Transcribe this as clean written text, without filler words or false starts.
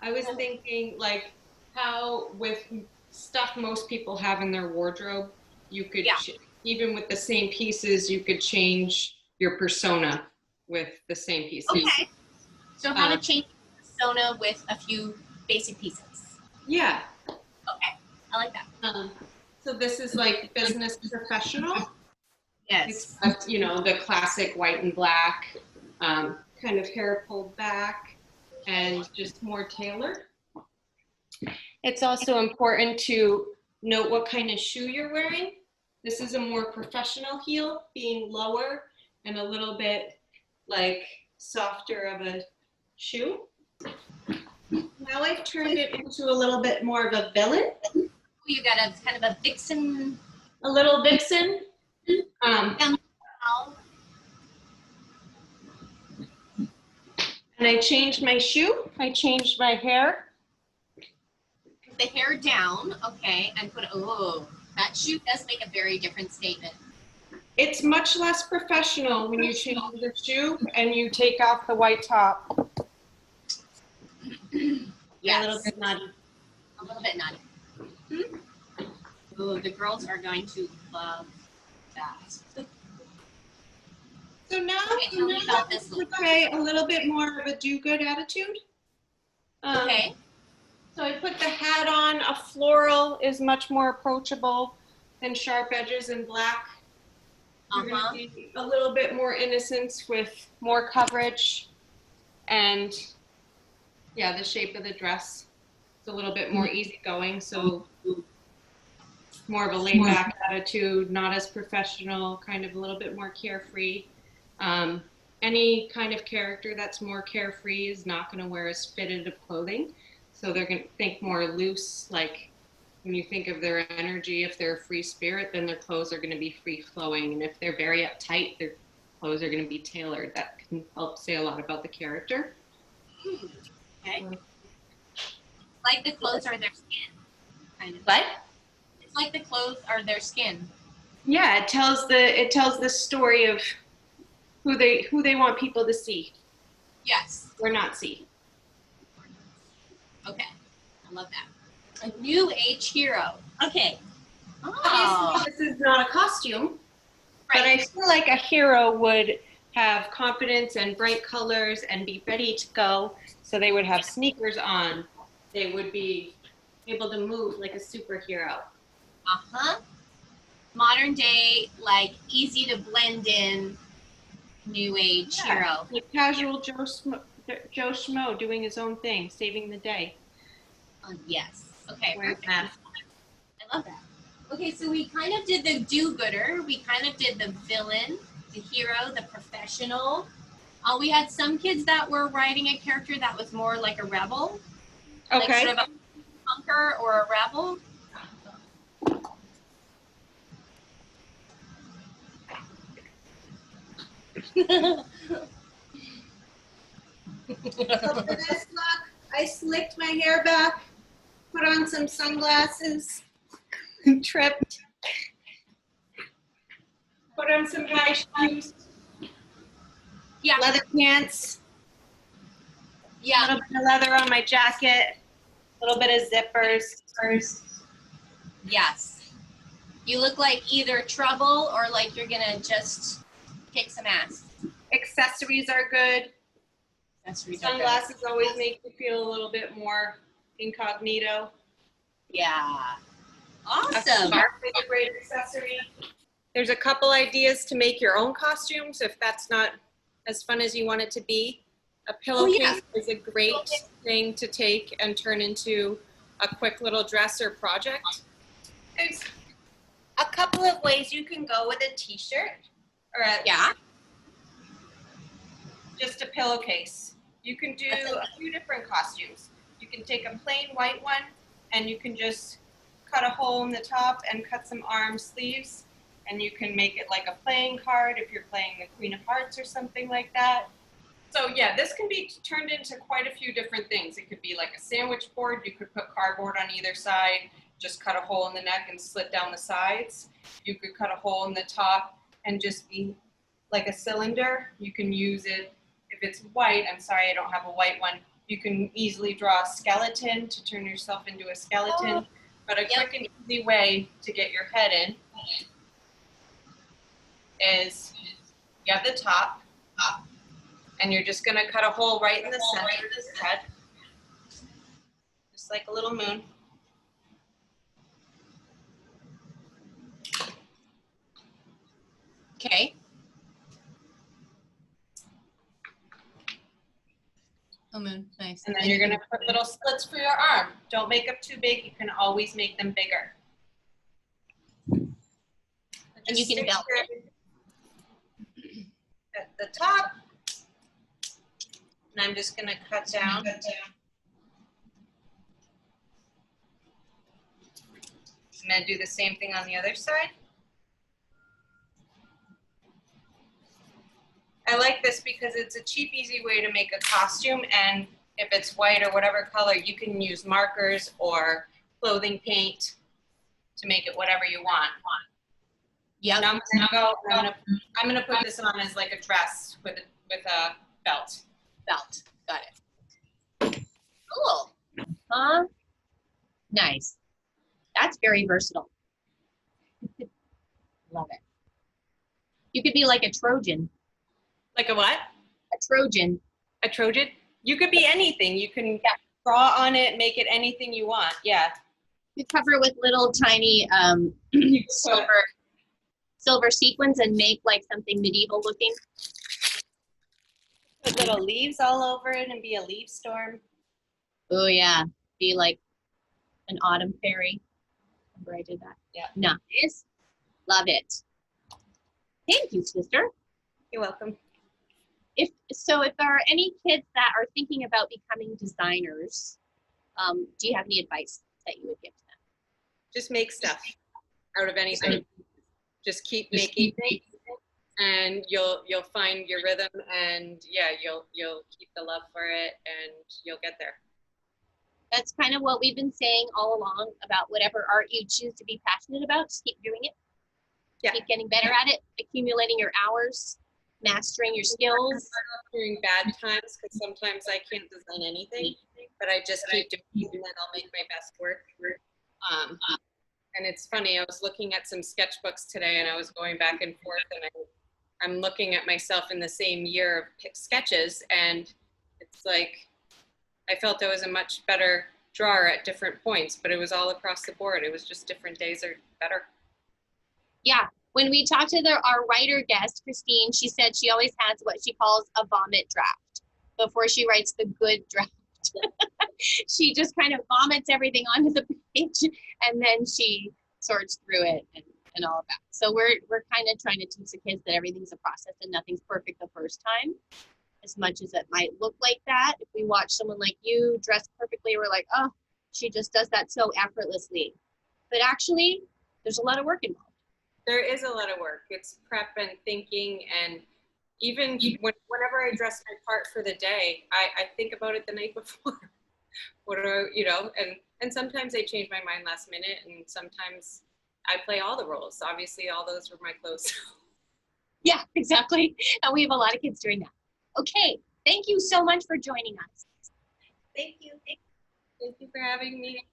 I was thinking like how with stuff most people have in their wardrobe, you could, Yeah. even with the same pieces, you could change your persona with the same pieces. Okay. So how to change persona with a few basic pieces. Yeah. Okay, I like that. So this is like business professional. Yes. It's, you know, the classic white and black, kind of hair pulled back and just more tailored. It's also important to note what kind of shoe you're wearing. This is a more professional heel, being lower and a little bit like softer of a shoe. Now I've turned it into a little bit more of a villain. You got a kind of a vixen. A little vixen. And I changed my shoe. I changed my hair. Put the hair down, okay, and put, oh, that shoe does make a very different statement. It's much less professional when you change the shoe and you take off the white top. Yes. A little bit nutty. A little bit nutty. Mm-hmm. Ooh, the girls are going to love that. So now, tell me about this look. Portray a little bit more of a do-good attitude. Okay. So I put the hat on. A floral is much more approachable than sharp edges and black. A little bit more innocence with more coverage, and yeah, the shape of the dress is a little bit more easygoing. So more of a laid-back attitude, not as professional, kind of a little bit more carefree. Any kind of character that's more carefree is not going to wear as fitted of clothing. So they're going to think more loose, like when you think of their energy, if they're a free spirit, then their clothes are going to be free-flowing. And if they're very uptight, their clothes are going to be tailored. That can help say a lot about the character. Okay. Like the clothes are their skin, kind of. What? It's like the clothes are their skin. Yeah, it tells the story of who they want people to see. Yes. Or not see. Okay. I love that. A new age hero. Okay. Oh. Obviously, this is not a costume, but I feel like a hero would have confidence and bright colors and be ready to go. So they would have sneakers on. They would be able to move like a superhero. Modern day, like easy to blend in, new age hero. Like casual Joe Schmo doing his own thing, saving the day. Yes. Okay. Perfect. I love that. Okay, so we kind of did the do-gooder. We kind of did the villain, the hero, the professional. We had some kids that were writing a character that was more like a rebel. Okay. Like sort of a punker or a rebel. So for this look, I slicked my hair back, put on some sunglasses, tripped, put on some high shoes, leather pants, a little bit of leather on my jacket, a little bit of zippers. Yes. You look like either trouble or like you're gonna just kick some ass. Accessories are good. Sunglasses good. Always make you feel a little bit more incognito. Yeah. Awesome. A scarf is a great accessory. There's a couple ideas to make your own costumes if that's not as fun as you want it to be. A pillowcase is a great thing to take and turn into a quick little dress or project. There's a couple of ways you can go with a t-shirt or just a pillowcase. You can do a few different costumes. You can take a plain white one and you can just cut a hole in the top and cut some arm sleeves, and you can make it like a playing card if you're playing the Queen of Hearts or something like that. So yeah, this can be turned into quite a few different things. It could be like a sandwich board. You could put cardboard on either side, just cut a hole in the neck and slit down the sides. You could cut a hole in the top and just be like a cylinder. You can use it, if it's white, I'm sorry I don't have a white one, You can easily draw a skeleton to turn yourself into a skeleton. But a quick and easy way to get your head in is you have the top, and you're just gonna cut a hole right in the center of his head, just like a little moon. Okay. Oh, moon, nice. And then you're gonna put little slits for your arm. Don't make them too big. You can always make them bigger. And you can belt it at the top. And I'm just gonna cut down. I'm gonna do the same thing on the other side. I like this because it's a cheap, easy way to make a costume, and if it's white or whatever color, you can use markers or clothing paint to make it whatever you want. Yeah. Now I'm gonna put this on as like a dress with a belt. Belt. Got it. Cool. Nice. That's very versatile. Love it. You could be like a Trojan. Like a what? A Trojan. A Trojan? You could be anything. You can draw on it, make it anything you want. Yeah. You cover it with little tiny silver sequins and make like something medieval looking. Put little leaves all over it and be a leaf storm. Oh yeah, be like an autumn fairy. Remember I did that? Yeah. Nice. Love it. Thank you, sister. You're welcome. If there are any kids that are thinking about becoming designers, do you have any advice that you would give to them? Just make stuff out of anything. Just keep making things, and you'll find your rhythm, and yeah, you'll keep the love for it, and you'll get there. That's kind of what we've been saying all along about whatever art you choose to be passionate about. Just keep doing it. Yeah. Keep getting better at it, accumulating your hours, mastering your skills. During bad times, because sometimes I can't design anything, but I just keep doing it, and then I'll make my best work. And it's funny, I was looking at some sketchbooks today, and I was going back and forth, and I'm looking at myself in the same year of sketches, and it's like I felt I was a much better drawer at different points, but it was all across the board. It was just different days are better. Yeah. When we talked to our writer guest, Christine, she said she always has what she calls a vomit draft before she writes the good draft. She just kind of vomits everything onto the page, and then she sorts through it and all of that. So we're kind of trying to teach the kids that everything's a process and nothing's perfect the first time, as much as it might look like that. If we watch someone like you dress perfectly, we're like, oh, she just does that so effortlessly. But actually, there's a lot of work involved. There is a lot of work. It's prep and thinking, and even whenever I dress my part for the day, I think about it the night before. And sometimes I change my mind last minute, and sometimes I play all the roles. Obviously, all those were my clothes. Yeah, exactly. And we have a lot of kids doing that. Okay, thank you so much for joining us. Thank you. Thank you for having me.